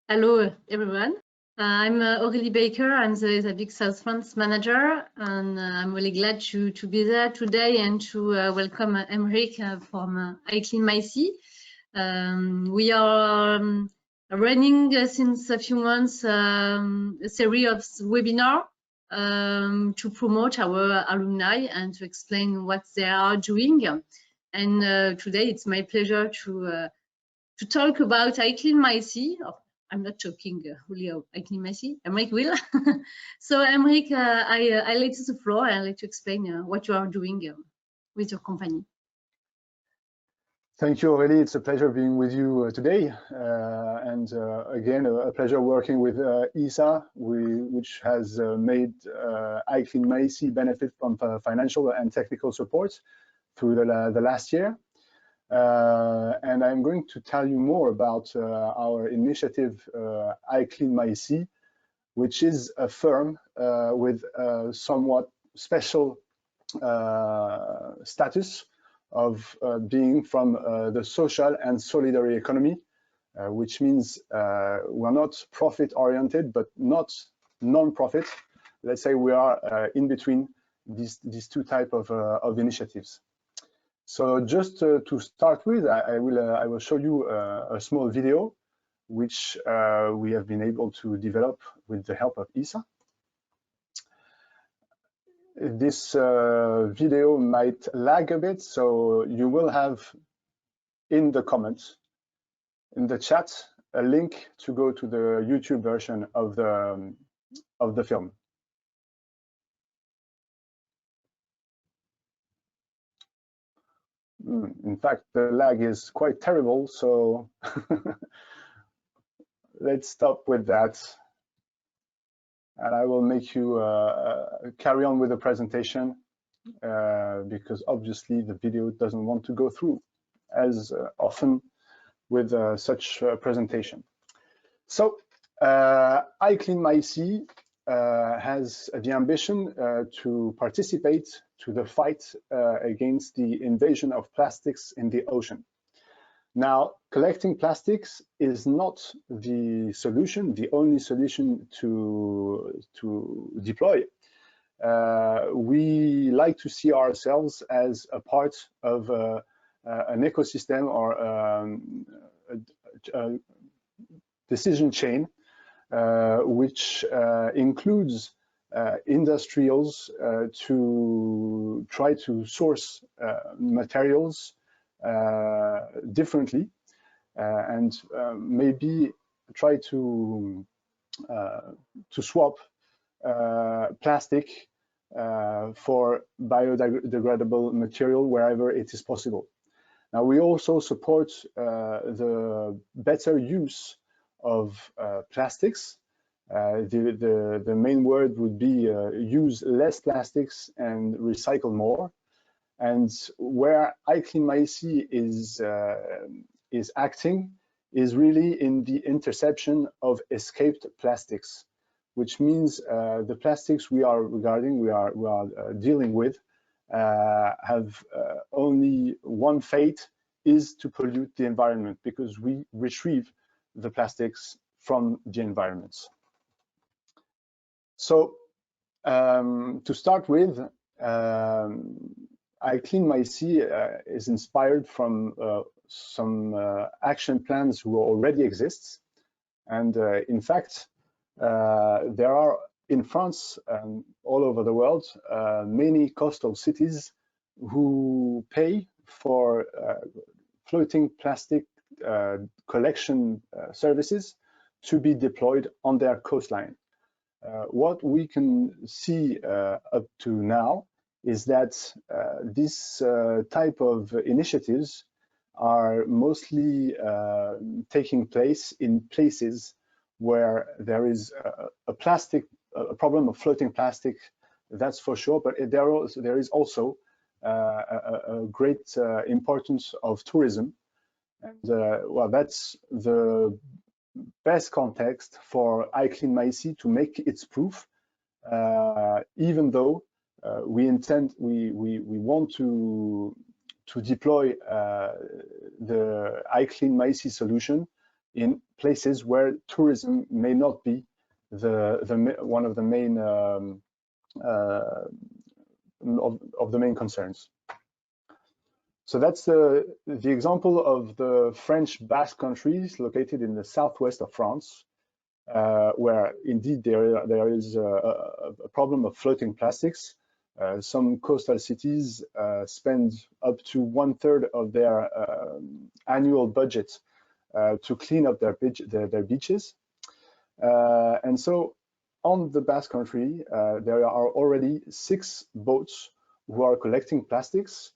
Hello, everyone. I'm Aurélie Baker. I'm the Big South France manager, and I'm really glad to be there today and to welcome Emeric from iCleanMySea. We are running since a few months a series of webinars to promote our alumni and to explain what they are doing. And today it's my pleasure to talk about iCleanMySea. I'm not talking really of iCleanMySea. Emeric will. So Emeric, I let you the floor and let you explain what you are doing with your company. Thank you, Aurélie. It's a pleasure being with you today. And again, a pleasure working with ESA, which has made iCleanMySea benefit from financial and technical support through the last year. And I'm going to tell you more about our initiative, iCleanMySea, which is a firm with a somewhat special status of being from the social and solidary economy, which means we're not profit-oriented, but not non-profit. Let's say we are in between these two types of initiatives. So just to start with, I will show you a small video, which we have been able to develop with the help of ESA. This video might lag a bit, so you will have in the comments, in the chat, a link to go to the YouTube version of the film. In fact, the lag is quite terrible, so let's stop with that. And I will make you carry on with the presentation because obviously the video doesn't want to go through as often with such presentation. So iCleanMySea has the ambition to participate to the fight against the invasion of plastics in the ocean. Now, collecting plastics is not the solution, the only solution to deploy. We like to see ourselves as a part of an ecosystem or a decision chain, which includes industrials to try to source materials differently and maybe try to swap plastic for biodegradable material wherever it is possible. Now, we also support the better use of plastics. The main word would be use less plastics and recycle more. And where iCleanMySea is acting is really in the interception of escaped plastics, which means the plastics we are dealing with have only one fate, is to pollute the environment, because we retrieve the plastics from the environments. So to start with, iCleanMySea is inspired from some action plans who already exist. And in fact, there are in France and all over the world many coastal cities who pay for floating plastic collection services to be deployed on their coastline. What we can see up to now is that this type of initiatives are mostly taking place in places where there is a problem of floating plastic, that's for sure, but there is also a great importance of tourism. And well, that's the best context for iCleanMySea to make its proof, even though we want to deploy the iCleanMySea solution in places where tourism may not be one of the main of the main concerns. So that's the example of the French Basque Country located in the southwest of France, where indeed there is a problem of floating plastics. Some coastal cities spend up to 1/3 of their annual budget to clean up their beaches. And so on the Basque Country, there are already 6 boats who are collecting plastics,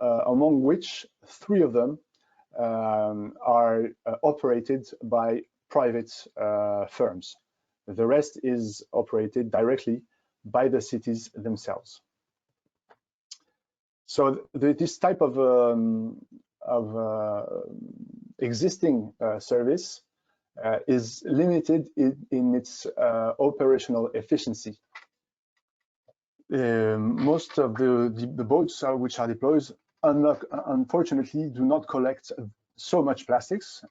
among which 3 of them are operated by private firms. The rest is operated directly by the cities themselves. So this type of existing service is limited in its operational efficiency. Most of the boats which are deployed, unfortunately, do not collect so much plastics,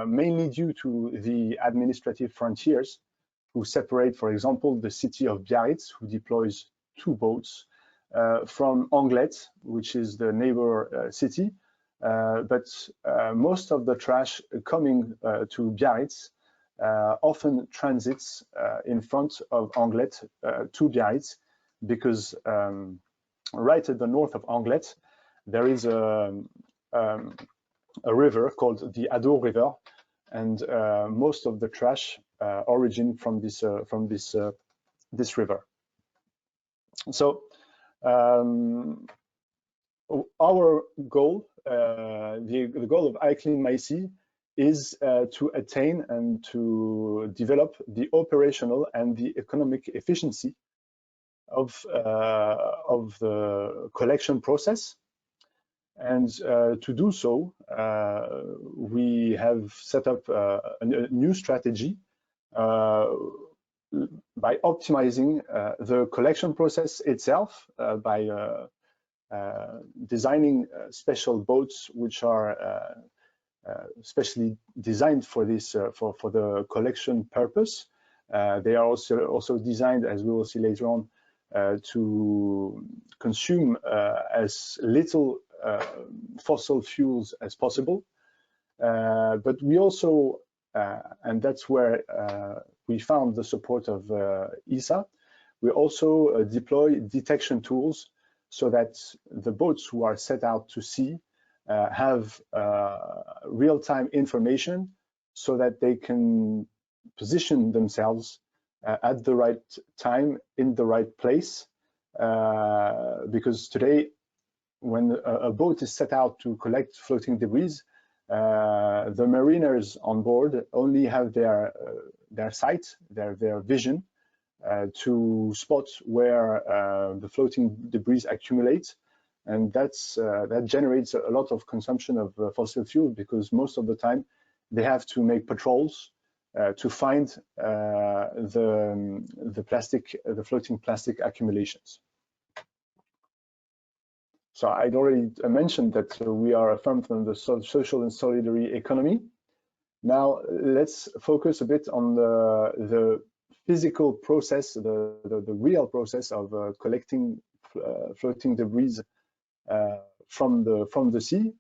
mainly due to the administrative frontiers who separate, for example, the city of Biarritz, who deploys 2 boats, from Anglet, which is the neighbor city. But most of the trash coming to Biarritz often transits in front of Anglet to Biarritz, because right at the north of Anglet, there is a river called the Adour River, and most of the trash origin from this river. So our goal, the goal of I Clean My Sea, is to attain and to develop the operational and the economic efficiency of the collection process. And to do so, we have set up a new strategy by optimizing the collection process itself, by designing special boats which are specially designed for this for the collection purpose. They are also designed, as we will see later on, to consume as little fossil fuels as possible. But we also, and that's where we found the support of ESA, we also deploy detection tools so that the boats who are set out to sea have real-time information, so that they can position themselves at the right time in the right place. Because today, when a boat is set out to collect floating debris, the mariners on board only have their sight, their vision, to spot where the floating debris accumulate, and that generates a lot of consumption of fossil fuel, because most of the time they have to make patrols to find the floating plastic accumulations. So I'd already mentioned that we are a firm from the social and solidary economy. Now let's focus a bit on the physical process, the real process of collecting floating debris from the sea.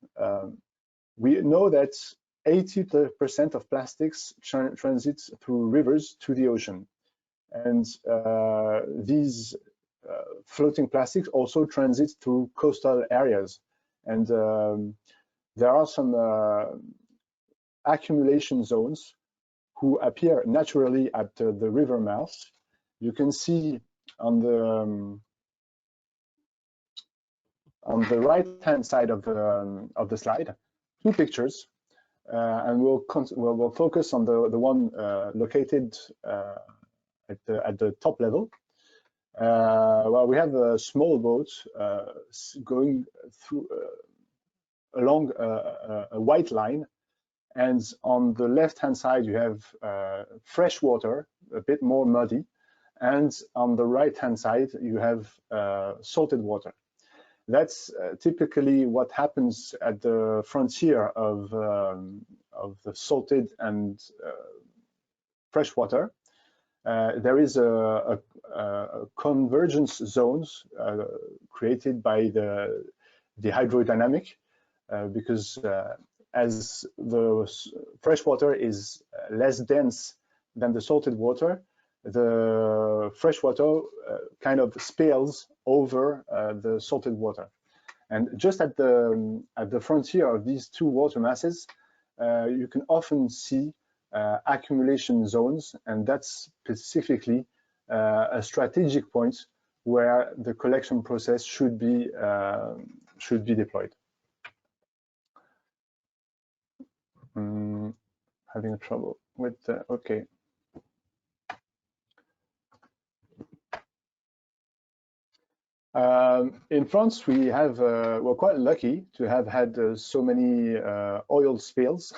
We know that 80% of plastics transits through rivers to the ocean, and these floating plastics also transit through coastal areas, and there are some accumulation zones who appear naturally at the river mouth. You can see on the right-hand side of the slide 2 pictures, and we'll focus on the one located at the top level. Well, we have a small boat going through along a white line, and on the left-hand side you have fresh water, a bit more muddy, and on the right-hand side you have salted water. That's typically what happens at the frontier of the salted and freshwater. There is a convergence zones created by the hydrodynamic, because as the freshwater is less dense than the salted water, the freshwater kind of spills over the salted water. And just at the frontier of these two water masses, you can often see accumulation zones, and that's specifically a strategic point where the collection process should be deployed. Having trouble with okay. In France, we have we're quite lucky to have had so many oil spills,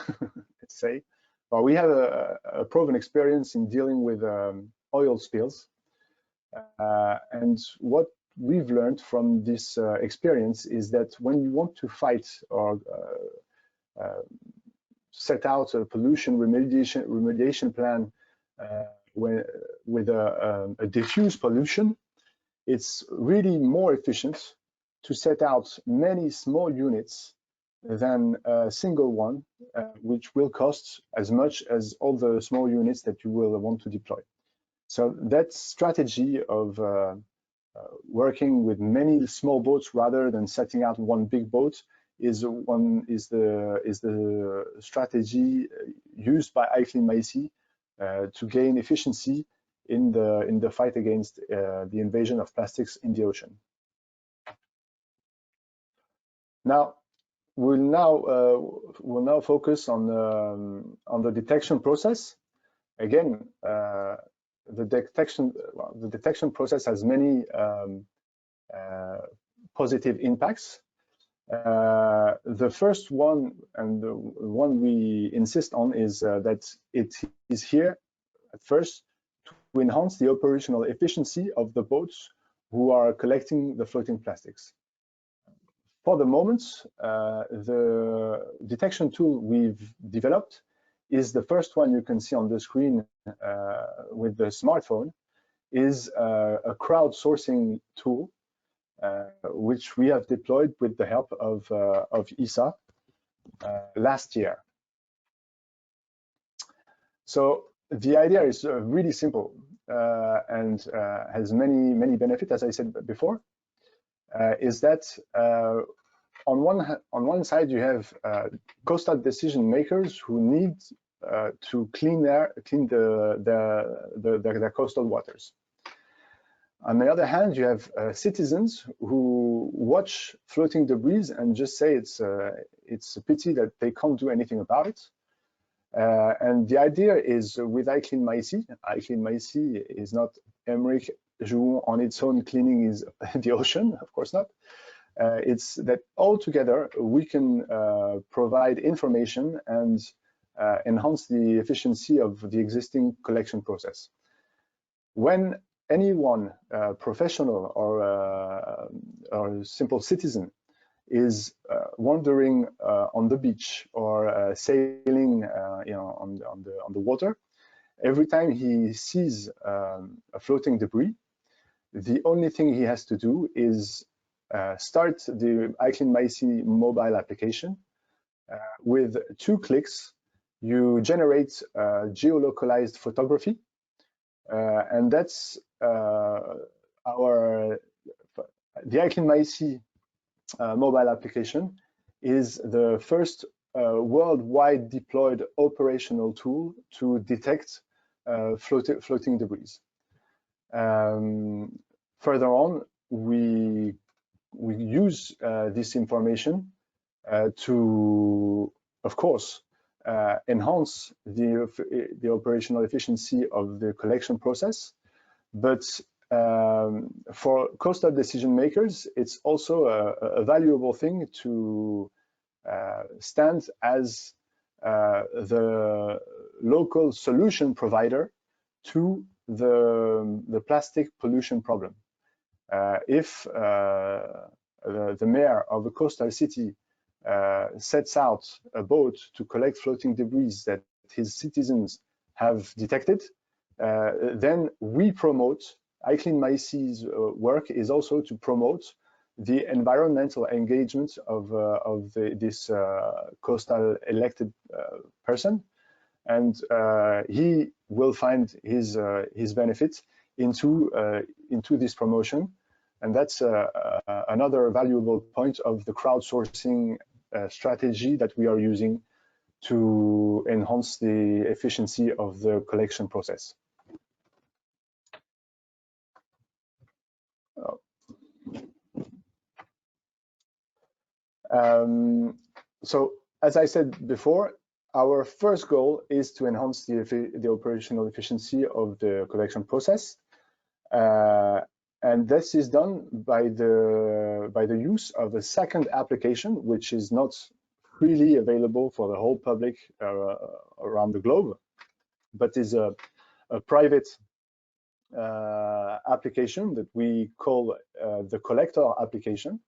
let's say. Well, we have a proven experience in dealing with oil spills, and what we've learned from this experience is that when you want to fight or set out a pollution remediation plan with a diffuse pollution, it's really more efficient to set out many small units than a single one, which will cost as much as all the small units that you will want to deploy. So that strategy of working with many small boats rather than setting out one big boat is the strategy used by iCleanMySea to gain efficiency in the fight against the invasion of plastics in the ocean. Now, we'll now focus on the detection process. Again, the detection process has many positive impacts. The first one, and the one we insist on, is that it is here at first to enhance the operational efficiency of the boats who are collecting the floating plastics. For the moment, the detection tool we've developed is the first one you can see on the screen with the smartphone, is a crowdsourcing tool which we have deployed with the help of ESA last year. So the idea is really simple and has many benefits, as I said before. Is that on one side you have coastal decision makers who need to clean their coastal waters. On the other hand, you have citizens who watch floating debris and just say it's a pity that they can't do anything about it. And the idea is with iCleanMySea is not Emmerich Jouon on its own cleaning is the ocean, of course not. It's that all together we can provide information and enhance the efficiency of the existing collection process. When anyone, professional or simple citizen, is wandering on the beach or sailing, on the water, every time he sees a floating debris, the only thing he has to do is start the iCleanMySea mobile application. With 2 clicks, you generate geolocalized photography, and that's the iCleanMySea mobile application is the first worldwide deployed operational tool to detect floating debris. Further on, we use this information to, of course, enhance the operational efficiency of the collection process, but for coastal decision makers, it's also a valuable thing to stand as the local solution provider to the plastic pollution problem. If a the mayor of a coastal city sets out a boat to collect floating debris that his citizens have detected, then we promote, iCleanMySea's work is also to promote the environmental engagement of this coastal elected person, and he will find his benefit into this promotion, and that's another valuable point of the crowdsourcing strategy that we are using to enhance the efficiency of the collection process. So, as I said before, our first goal is to enhance the operational efficiency of the collection process, and this is done by the use of a second application, which is not freely available for the whole public around the globe, but is a private application that we call the collector application.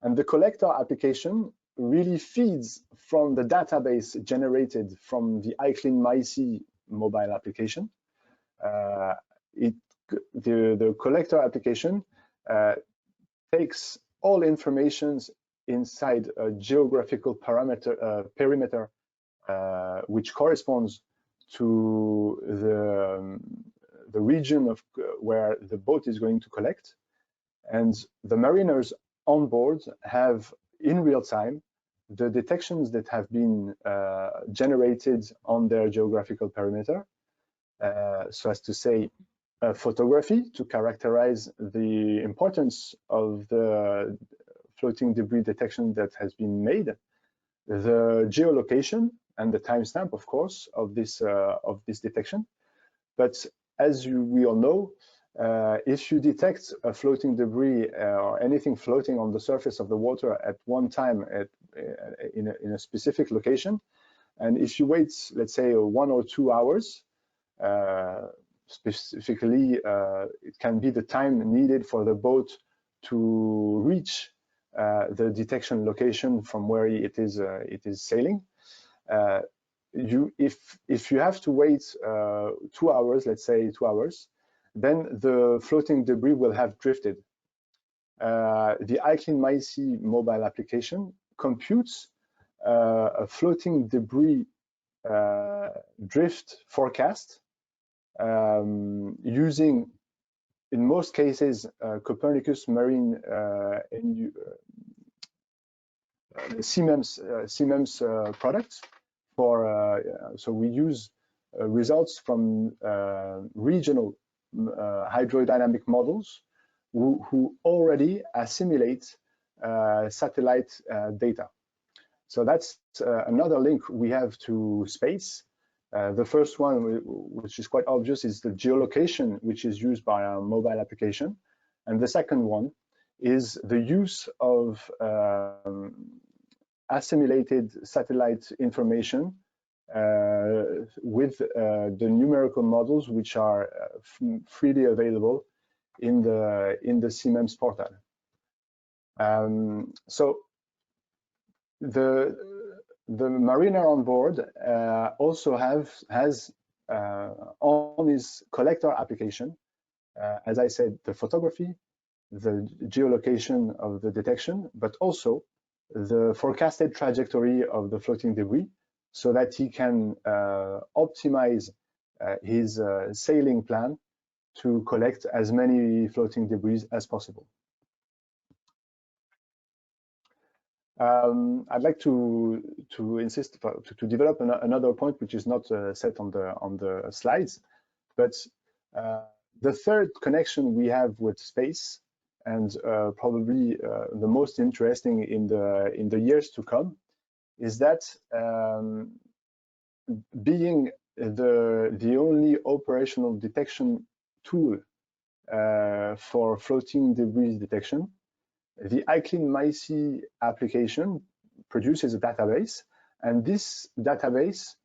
And the collector application really feeds from the database generated from the iCleanMySea mobile application. The collector application takes all informations inside a geographical perimeter which corresponds to the region of where the boat is going to collect, and the mariners on board have in real time the detections that have been generated on their geographical perimeter, so as to say photography to characterize the importance of the floating debris detection that has been made, the geolocation and the timestamp, of course, of this detection. But as we all know, if you detect a floating debris or anything floating on the surface of the water at one time in a specific location, and if you wait, let's say 1 or 2 hours, specifically, it can be the time needed for the boat to reach the detection location from where it is sailing. If you have to wait 2 hours, let's say 2 hours, then the floating debris will have drifted. The iCleanMySea mobile application computes a floating debris drift forecast using, in most cases, Copernicus Marine CMEMS products. So we use results from regional hydrodynamic models who already assimilate satellite data. So that's another link we have to space. The first one, which is quite obvious, is the geolocation, which is used by our mobile application. And the second one is the use of assimilated satellite information with the numerical models, which are freely available in the CMEMS portal. So the mariner on board also has on his collector application, as I said, the photography, the geolocation of the detection, but also the forecasted trajectory of the floating debris, so that he can optimize his sailing plan to collect as many floating debris as possible. I'd like to insist to develop another point which is not set on the slides, but the third connection we have with space, and probably the most interesting in the years to come, is that being the only operational detection tool for floating debris detection, the iCleanMySea application produces a database, and this database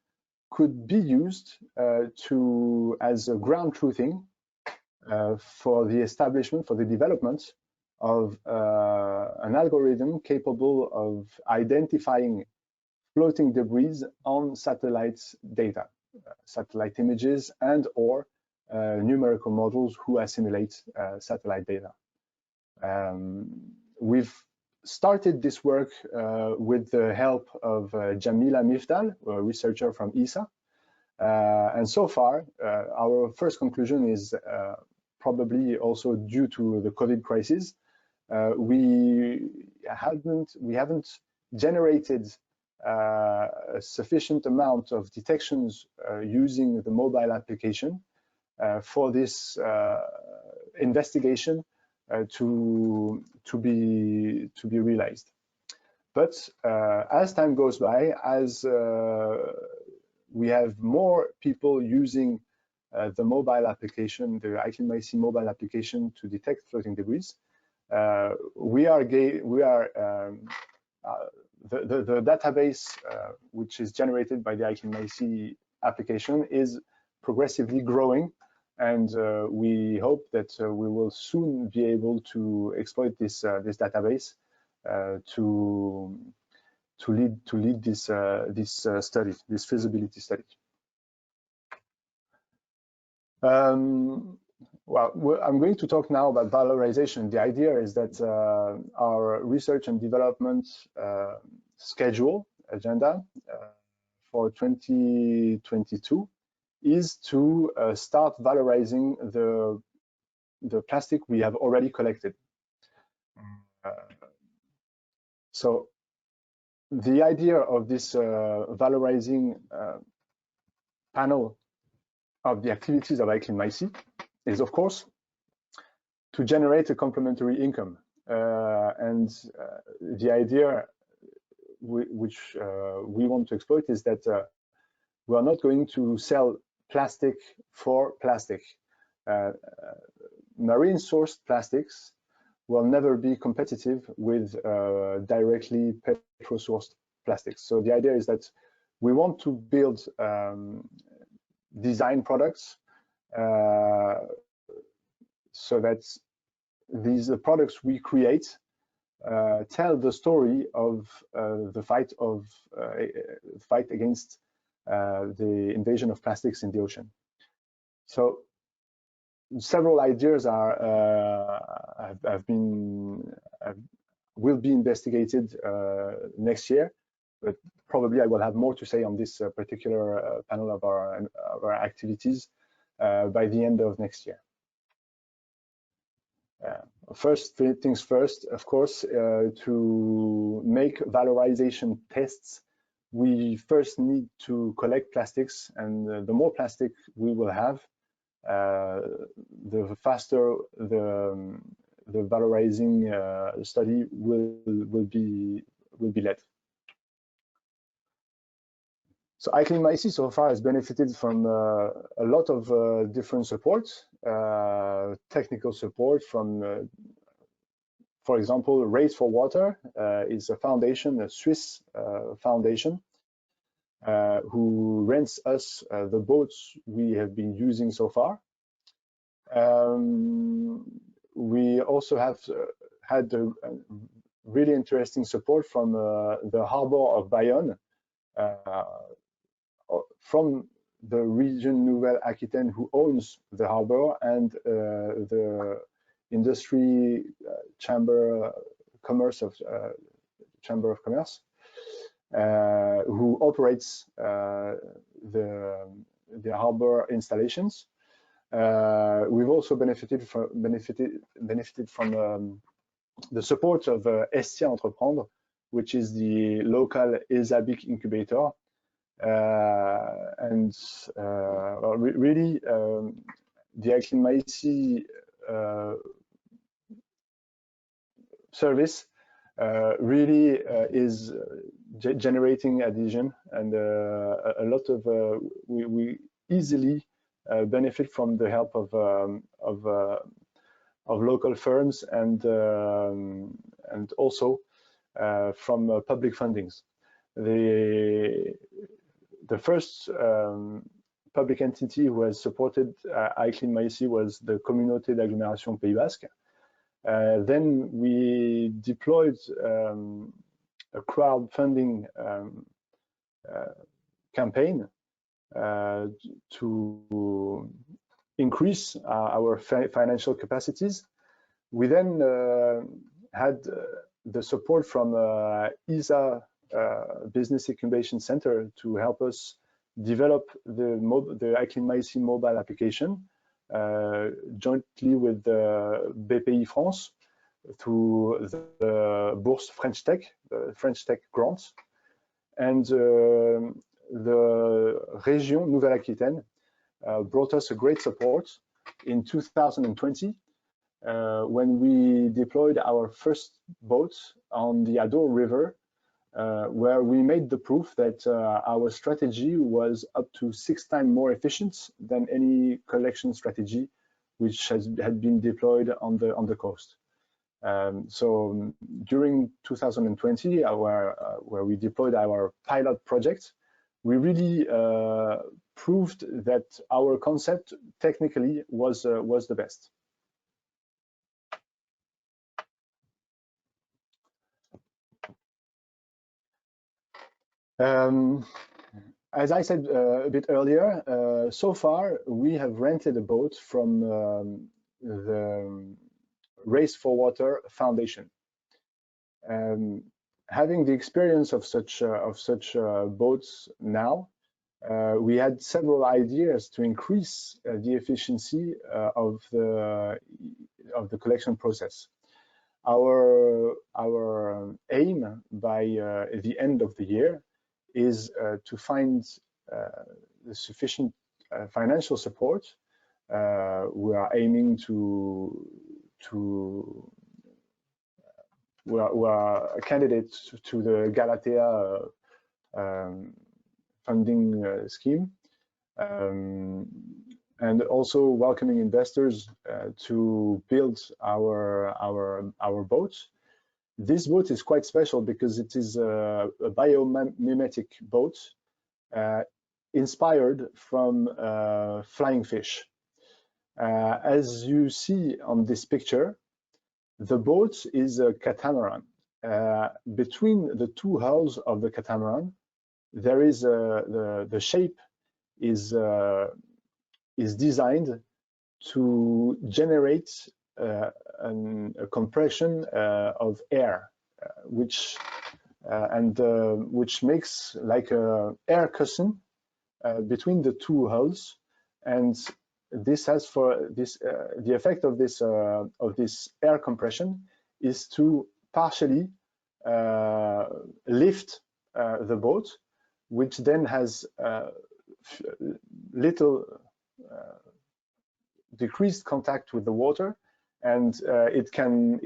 could be used as a ground truthing for the establishment, for the development of an algorithm capable of identifying floating debris on satellite data, satellite images, and or numerical models who assimilate satellite data. We've started this work with the help of Jamila Mifdal, a researcher from ESA. And so far, our first conclusion is probably also due to the COVID crisis. We haven't generated a sufficient amount of detections using the mobile application for this investigation to be realized. But as time goes by, as we have more people using the mobile application, the iCleanMyC mobile application to detect floating debris, the database which is generated by the iCleanMyC application is progressively growing, and we hope that we will soon be able to exploit this database to lead this study, this feasibility study. Well, I'm going to talk now about valorization. The idea is that our research and development schedule agenda for 2022 is to start valorizing the plastic we have already collected. So the idea of this valorizing panel of the activities of iCleanMyC is, of course, to generate a complementary income. And the idea which we want to exploit is that we are not going to sell plastic for plastic. Marine sourced plastics will never be competitive with directly petro-sourced plastics. So the idea is that we want to build design products so that these products we create tell the story of the fight against the invasion of plastics in the ocean. So several ideas will be investigated next year, but probably I will have more to say on this particular panel of our activities by the end of next year. First things first, of course, to make valorization tests, we first need to collect plastics, and the more plastic we will have, the faster the valorizing study will be led. So iCleanMyC so far has benefited from a lot of different support, technical support from, for example, Race for Water is a foundation, a Swiss foundation, who rents us the boats we have been using so far. We also have had a really interesting support from the harbor of Bayonne, from the region Nouvelle-Aquitaine, who owns the harbor, and the industry chamber of commerce, who operates the harbor installations. We've also benefited from the support of Estia Entreprendre, which is the local ESABIC incubator. And really, the iCleanMyC service really is generating adhesion, and a lot of we easily benefit from the help of local firms and also from public fundings. The first public entity who has supported iCleanMyC was the Communauté d'agglomération Pays Basque, Then we deployed a crowdfunding campaign to increase our financial capacities. We then had the support from ESA Business Incubation Center to help us develop the iCleanMyC mobile application jointly with BPI France through the Bourse French Tech, the French Tech grants, and the Région Nouvelle-Aquitaine brought us a great support in 2020 when we deployed our first boat on the Adour River, where we made the proof that our strategy was up to 6 times more efficient than any collection strategy which had been deployed on the coast. So during 2020, where we deployed our pilot project, we really proved that our concept technically was the best. As I said a bit earlier, so far we have rented a boat from the Race for Water Foundation. Having the experience of such boats now, we had several ideas to increase the efficiency of the collection process. Our aim by the end of the year is to find the sufficient financial support. We are aiming we are a candidate to the Galatea funding scheme, and also welcoming investors to build our boat. This boat is quite special because it is a biomimetic boat inspired from flying fish. As you see on this picture, the boat is a catamaran. Between the two hulls of the catamaran, there is the shape is designed to generate a compression of air, which makes like a air cushion between the two hulls, and this has the effect of this air compression is to partially lift the boat, which then has little decreased contact with the water, and it can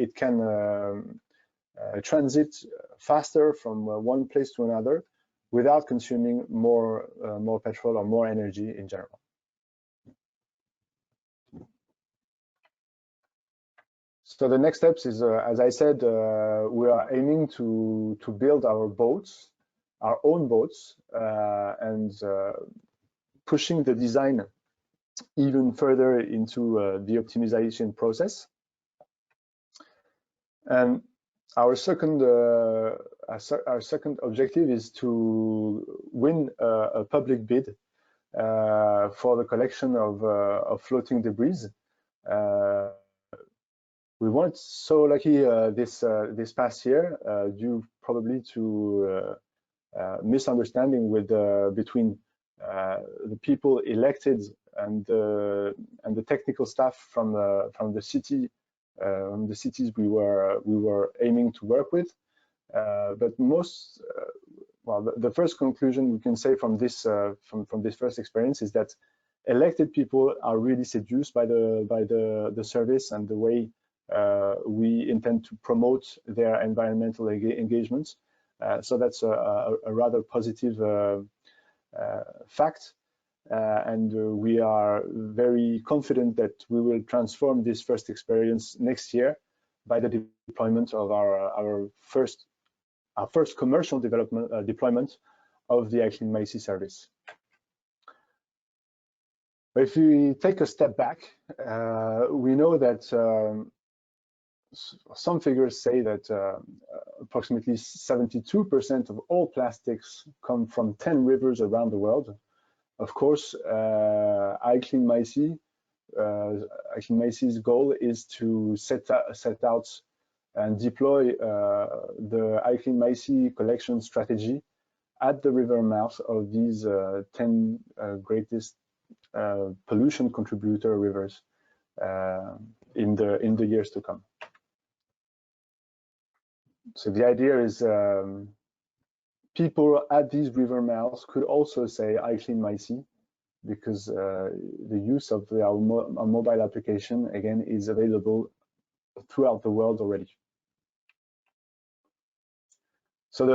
transit faster from one place to another without consuming more petrol or more energy in general. So the next steps is, as I said, we are aiming to build our boats, our own boats, and pushing the design even further into the optimization process. And our second objective is to win a public bid for the collection of floating debris. We weren't so lucky this past year, due probably to misunderstanding between the people elected and the technical staff from the city, the cities we were aiming to work with. But the first conclusion we can say from this first experience is that elected people are really seduced by the service and the way we intend to promote their environmental engagements. So that's a rather positive fact, and we are very confident that we will transform this first experience next year by the deployment of our first commercial deployment of the iCleanMyC service. But if we take a step back, we know that some figures say that approximately 72% of all plastics come from 10 rivers around the world. Of course, iCleanMyC's goal is to set out and deploy the iCleanMyC collection strategy at the river mouth of these 10 greatest pollution contributor rivers in the years to come. So the idea is people at these river mouths could also say iCleanMyC, because the use of our mobile application, again, is available throughout the world already. So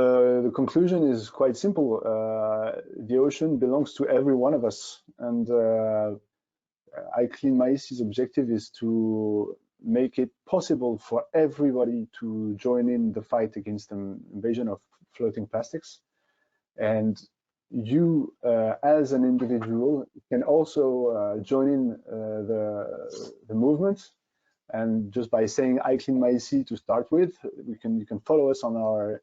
the conclusion is quite simple. The ocean belongs to every one of us, and iCleanMyC's objective is to make it possible for everybody to join in the fight against the invasion of floating plastics. And you, as an individual, can also join in the movement. And just by saying iCleanMyC to start with, you can follow us on our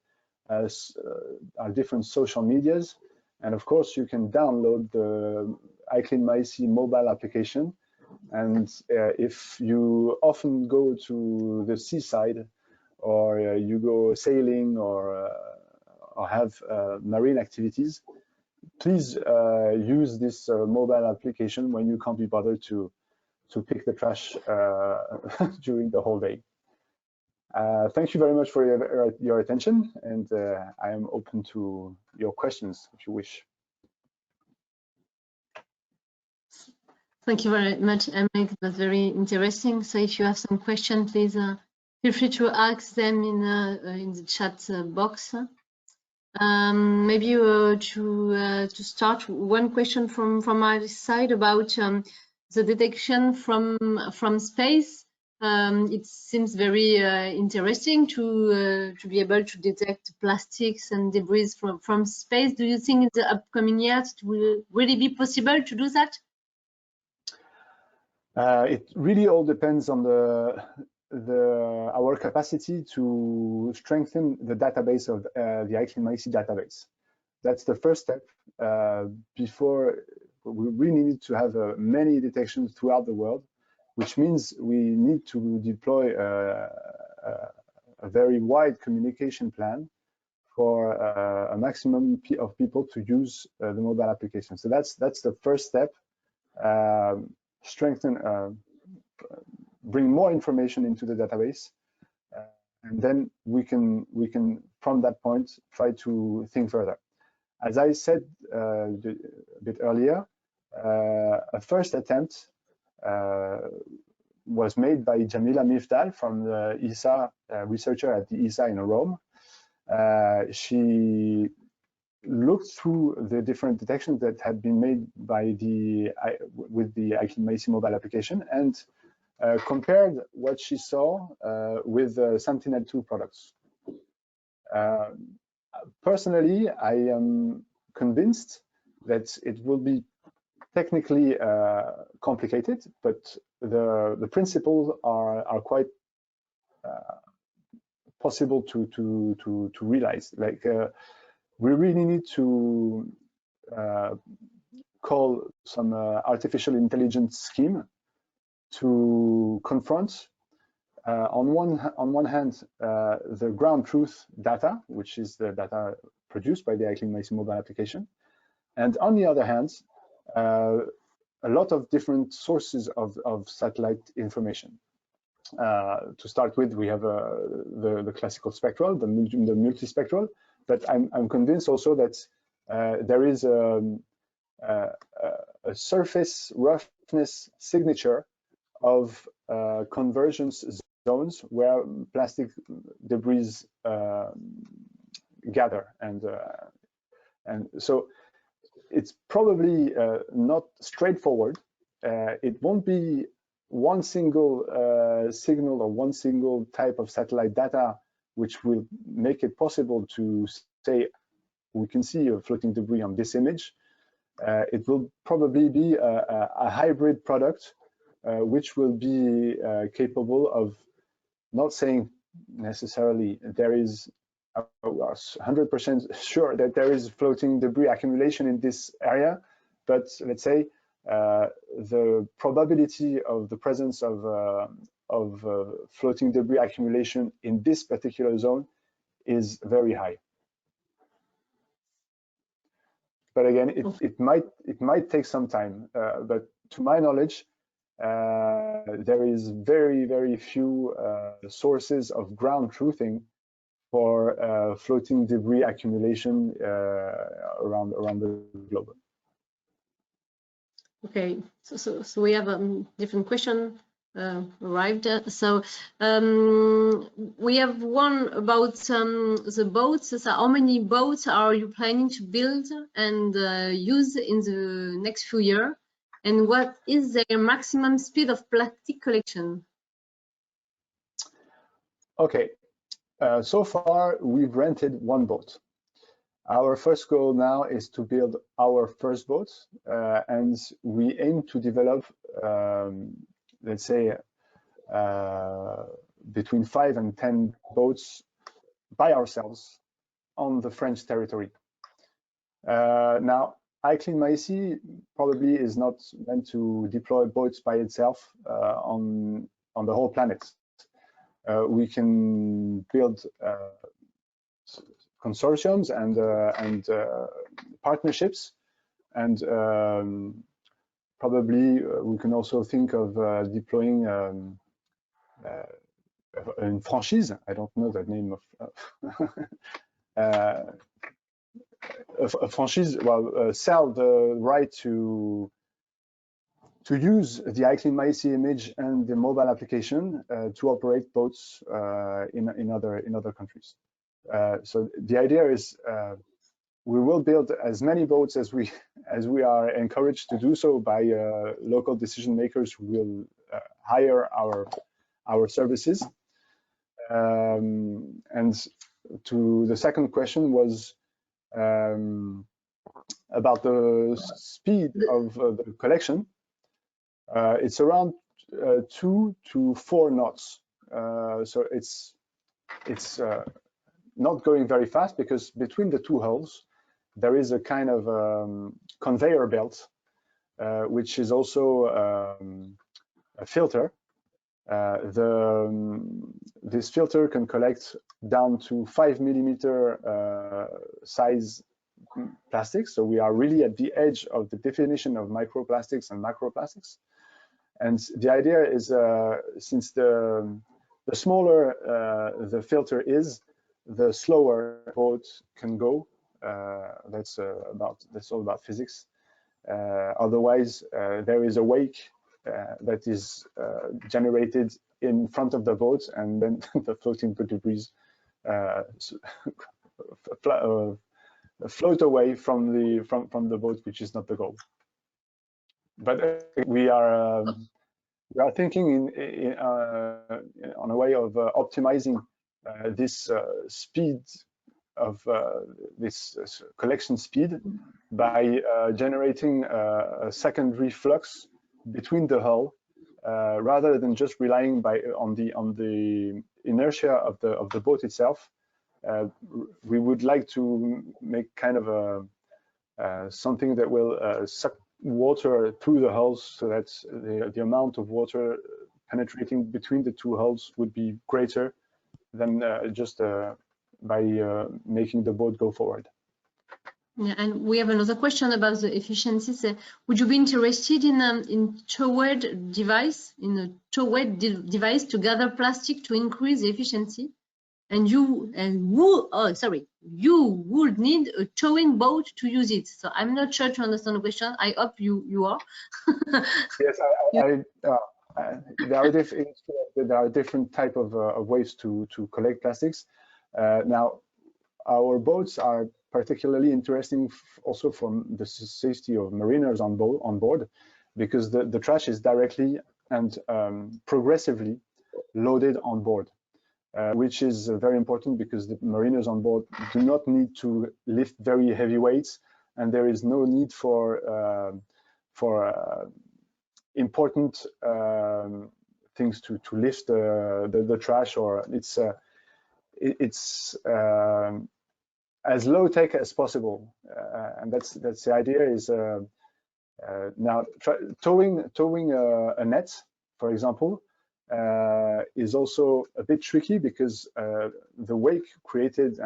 different social medias. And of course, you can download the iCleanMyC mobile application. And if you often go to the seaside, or you go sailing, or have marine activities, please use this mobile application when you can't be bothered to pick the trash during the whole day. Thank you very much for your attention, and I am open to your questions if you wish. Thank you very much, Emmerich. It was very interesting. So if you have some questions, please feel free to ask them in the chat box. Maybe to start, one question from my side about the detection from space. It seems very interesting to be able to detect plastics and debris from space. Do you think in the upcoming years it will really be possible to do that? It really all depends on our capacity to strengthen the database of the iCleanMyC database. That's the first step. Before, we really need to have many detections throughout the world, which means we need to deploy a very wide communication plan for a maximum of people to use the mobile application. So that's the first step. Strengthen, bring more information into the database, and then we can from that point try to think further. As I said a bit earlier, a first attempt was made by Jamila Mifdal from the ESA, researcher at the ESA in Rome. She looked through the different detections that had been made by with the iCleanMyC mobile application, and compared what she saw with Sentinel-2 products. Personally, I am convinced that it will be technically complicated, but the principles are quite possible to realize. Like, we really need to call some artificial intelligence scheme to confront, on one hand, the ground truth data, which is the data produced by the iCleanMyC mobile application, and on the other hand, a lot of different sources of satellite information. To start with, we have the classical spectral, the multispectral, but I'm convinced also that there is a surface roughness signature of convergence zones where plastic debris gather, and so it's probably not straightforward. It won't be one single signal or one single type of satellite data which will make it possible to say we can see a floating debris on this image. It will probably be a hybrid product which will be capable of not saying necessarily there is 100% sure that there is floating debris accumulation in this area, but let's say the probability of the presence of floating debris accumulation in this particular zone is very high. But again, it might take some time. But to my knowledge, there is very few sources of ground truthing for floating debris accumulation around the globe. Okay, so we have a different question arrived. So we have one about the boats. So how many boats are you planning to build and use in the next few years? And what is their maximum speed of plastic collection? Okay, so far we've rented one boat. Our first goal now is to build our first boat, and we aim to develop, let's say, between 5 and 10 boats by ourselves on the French territory. Now, iCleanMySea probably is not meant to deploy boats by itself on the whole planet. We can build consortiums and partnerships, and probably we can also think of deploying in franchise. I don't know the name of a franchise. Well, sell the right to use the iCleanMySea image and the mobile application to operate boats in other countries. So the idea is we will build as many boats as we are encouraged to do so by local decision makers who will hire our services. And to the second question was about the speed of the collection. It's around 2 to 4 knots. So it's not going very fast, because between the two hulls there is a kind of conveyor belt, which is also a filter. This filter can collect down to 5 millimeter size plastics. So we are really at the edge of the definition of microplastics and macroplastics. And the idea is, since the smaller the filter is, the slower boat can go. That's all about physics. Otherwise, there is a wake that is generated in front of the boat, and then the floating debris float away from the boat, which is not the goal. But we are thinking on a way of optimizing this speed of this collection speed by generating a secondary flux between the hull, rather than just relying on the inertia of the boat itself. We would like to make kind of something that will suck water through the hulls, so that the amount of water penetrating between the two hulls would be greater than just by making the boat go forward. Yeah, and we have another question about the efficiencies. Would you be interested in towed device, to gather plastic to increase the efficiency? And you would need a towing boat to use it. So I'm not sure to understand the question. I hope you are. Yes, there are different type of ways to collect plastics. Now, our boats are particularly interesting also from the safety of mariners on board, because the trash is directly and progressively loaded on board. Which is very important, because the mariners on board do not need to lift very heavy weights, and there is no need for important things to lift the trash, or it's as low tech as possible, and that's the idea. Is now towing a net, for example, is also a bit tricky because the wake created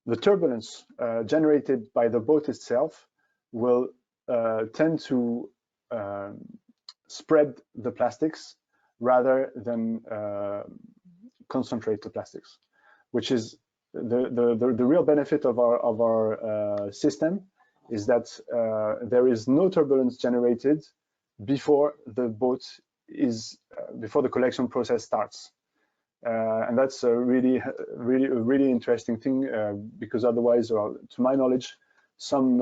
the turbulence generated by the boat itself will tend to spread the plastics rather than concentrate the plastics, which is the real benefit of our system, is that there is no turbulence generated before the boat is before the collection process starts. And that's a really interesting thing, because otherwise, to my knowledge, some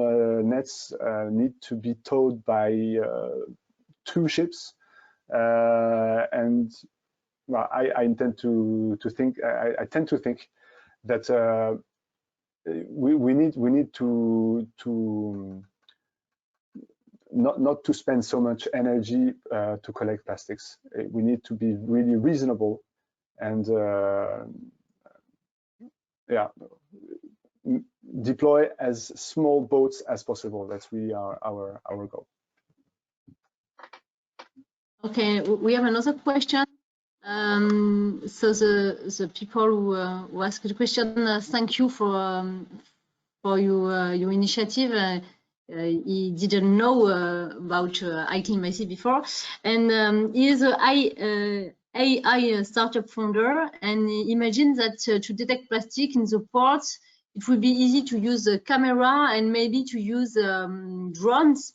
nets need to be towed by 2 ships, and well, I tend to think that we need to not to spend so much energy to collect plastics. We need to be really reasonable and deploy as small boats as possible. That's really our goal. Okay, we have another question. So the people who asked the question, thank you for your initiative. He didn't know about iCleanMySea before, and he is a AI startup founder, and imagine that to detect plastic in the port, it would be easy to use a camera and maybe to use drones.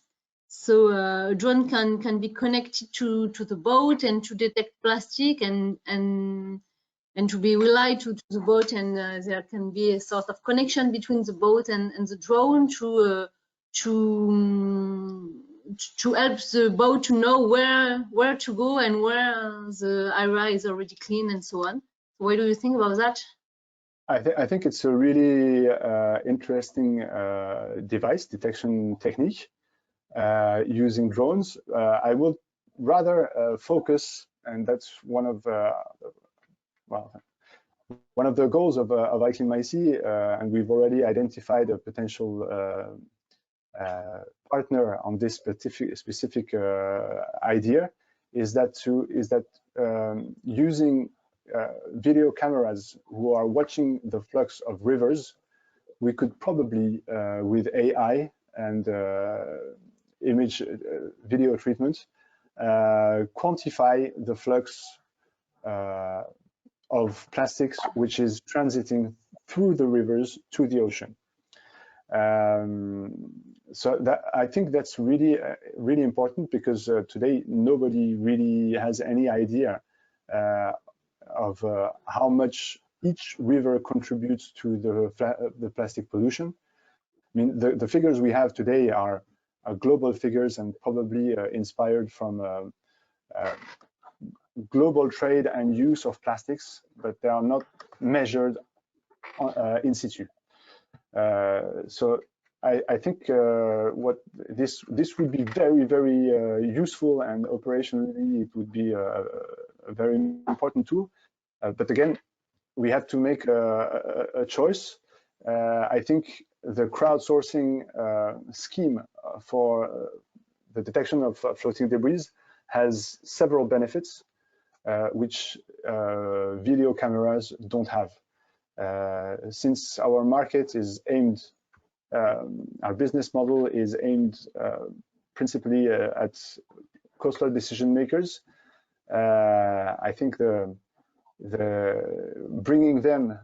So a drone can be connected to the boat and to detect plastic and to be relied to the boat, and there can be a sort of connection between the boat and the drone to help the boat to know where to go and where the area is already clean and so on. What do you think about that? I think it's a really interesting device detection technique using drones. I will rather focus, and that's one of the goals of iCleanMySea, and we've already identified a potential partner on this specific idea, is that using video cameras who are watching the flux of rivers, we could probably with AI and image video treatment quantify the flux of plastics which is transiting through the rivers to the ocean. So I think that's really important, because today nobody really has any idea of how much each river contributes to the plastic pollution. I mean, the figures we have today are global figures and probably inspired from global trade and use of plastics, but they are not measured in situ. So I think what this would be very useful, and operationally it would be a very important tool. But again, we have to make a choice. I think the crowdsourcing scheme for the detection of floating debris has several benefits, which video cameras don't have. Since our market is aimed, our business model is aimed principally at coastal decision makers, I think the bringing them,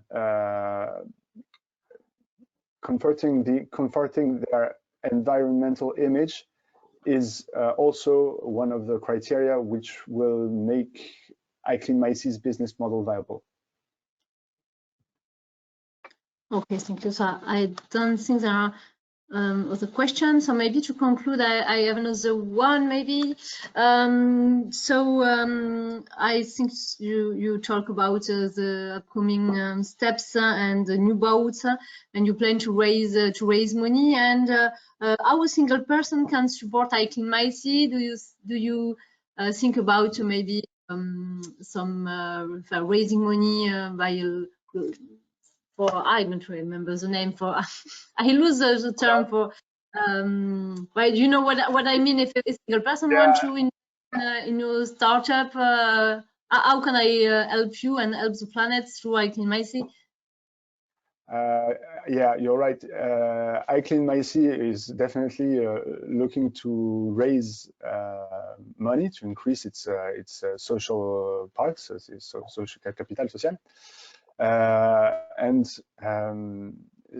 converting their environmental image is also one of the criteria which will make iCleanMySea's business model viable. Okay, thank you. So I don't think there are other questions. So maybe to conclude, I have another one maybe. I think you talk about the upcoming steps and the new boats, and you plan to raise money, and how a single person can support I Clean My Sea. Do you think about maybe some raising money by for, I don't remember the name for I lose the term for but you know what I mean. If a single person wants to in your startup, how can I help you and help the planet through I Clean My Sea? Yeah, you're right. I Clean My Sea is definitely looking to raise money to increase its social parts, its social capital social.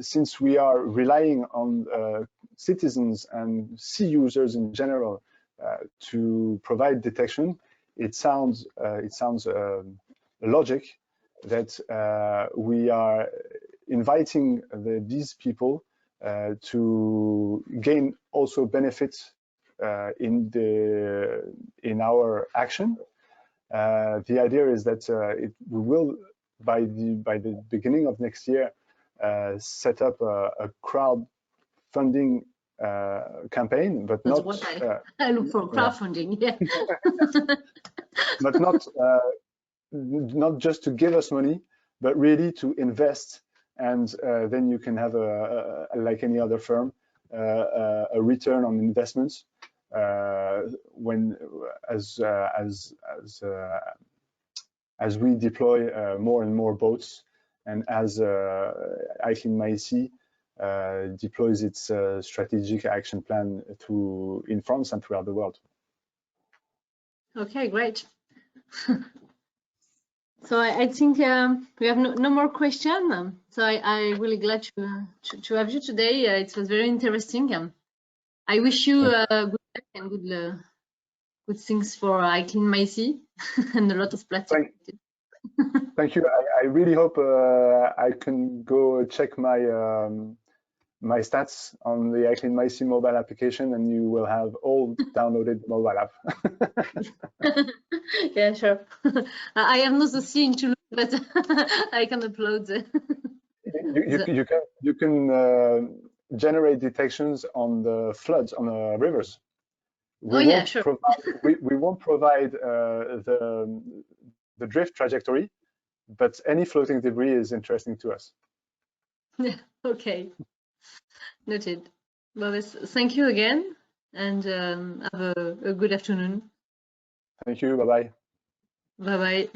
Since we are relying on citizens and sea users in general to provide detection, it sounds logic that we are inviting these people to gain also benefits in our action. The idea is that we will, by the beginning of next year, set up a crowdfunding campaign, but that's not. What I look for crowdfunding, yeah. But not just to give us money, but really to invest, and then you can have like any other firm, a return on investments when as we deploy more and more boats, and as I Clean My Sea deploys its strategic action plan in France and throughout the world. Okay, great. So I think we have no more questions. So I'm really glad to have you today. It was very interesting. I wish you good luck and good things for I Clean My Sea and a lot of plastic. Thank you. I really hope I can go check my my stats on the I Clean My Sea mobile application, and you will have all downloaded mobile app. Yeah, sure. I am not the scene to look, but I can upload the. You can generate detections on the floods on the rivers. Yeah, sure. We won't provide the drift trajectory, but any floating debris is interesting to us. Yeah, okay. Noted. Well, thank you again, and have a good afternoon. Thank you. Bye-bye. Bye-bye.